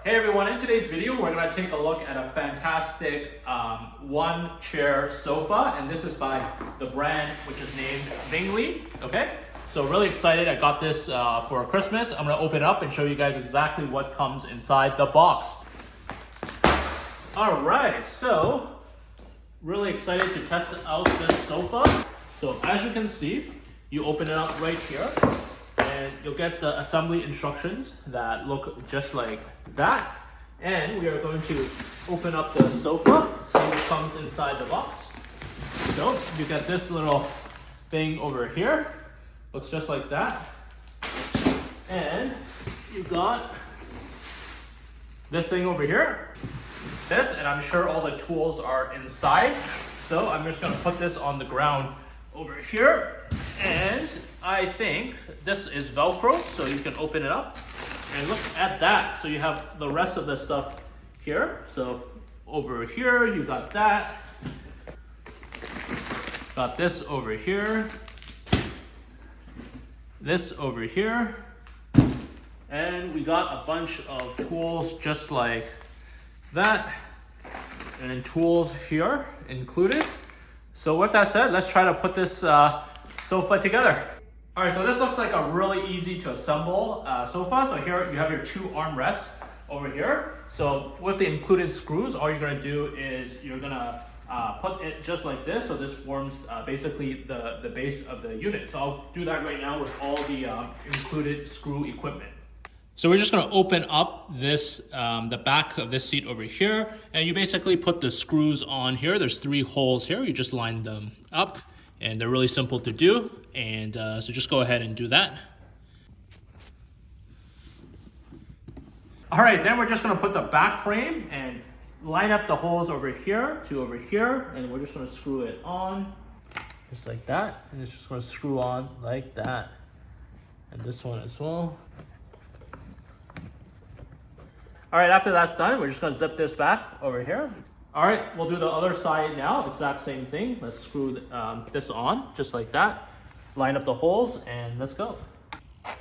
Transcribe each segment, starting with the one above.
Hey everyone, in today's video we're going to take a look at a fantastic one chair sofa, and this is by the brand which is named Vingli. Okay, so really excited. I got this for Christmas. I'm going to open it up and show you guys exactly what comes inside the box. Alright, so really excited to test out this sofa. So as you can see, you open it up right here and you'll get the assembly instructions that look just like that. And we are going to open up the sofa, see what comes inside the box. So you get this little thing over here, looks just like that. And you got this thing over here, and I'm sure all the tools are inside. So I'm just gonna put this on the ground over here, and I think this is Velcro, so you can open it up and look at that. So you have the rest of the stuff here. So over here you got that, got this over here, this over here, and we got a bunch of tools just like that, and then tools here included. So with that said, let's try to put this sofa together. All right, so this looks like a really easy to assemble sofa. So here you have your two armrests over here. So with the included screws, all you're gonna do is you're gonna put it just like this. So this forms basically the base of the unit. So I'll do that right now with all the included screw equipment. So we're just gonna open up this, the back of this seat over here, and you basically put the screws on here. There's 3 holes here. You just line them up, and they're really simple to do. And so just go ahead and do that. All right, then we're just gonna put the back frame and line up the holes over here to over here, and we're just gonna screw it on, just like that. And it's just gonna screw on like that. And this one as well. All right, after that's done, we're just gonna zip this back over here. All right, we'll do the other side now, exact same thing. Let's screw this on, just like that. Line up the holes and let's go.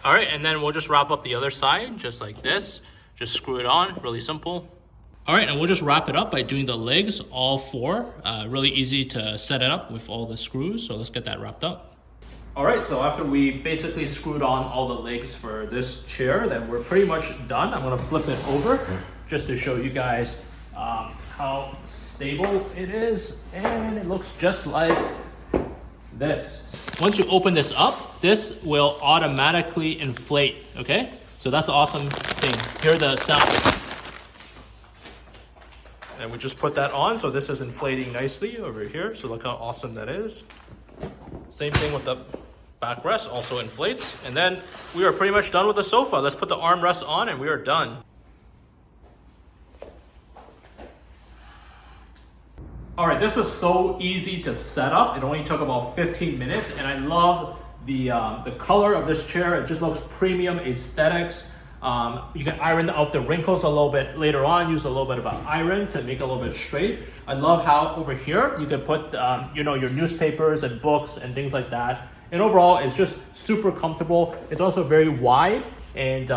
All right, and then we'll just wrap up the other side, just like this. Just screw it on, really simple. All right, and we'll just wrap it up by doing the legs, all 4. Really easy to set it up with all the screws, so let's get that wrapped up. All right, so after we basically screwed on all the legs for this chair, then we're pretty much done. I'm gonna flip it over just to show you guys how stable it is, and it looks just like this. Once you open this up, this will automatically inflate, okay? So that's the awesome thing. Hear the sound. And we just put that on, so this is inflating nicely over here. So look how awesome that is. Same thing with the backrest, also inflates. And then we are pretty much done with the sofa. Let's put the armrest on and we are done. All right, this was so easy to set up. It only took about 15 minutes, and I love the color of this chair. It just looks premium aesthetics. You can iron out the wrinkles a little bit later on, use a little bit of an iron to make it a little bit straight. I love how over here you can put you know, your newspapers and books and things like that. And overall, it's just super comfortable. It's also very wide, and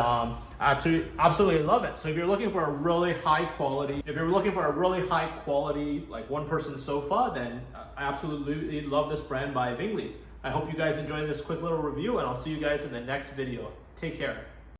absolutely love it. So if you're looking for a really high quality, like one-person sofa, then I absolutely love this brand by Vingli. I hope you guys enjoyed this quick little review, and I'll see you guys in the next video. Take care.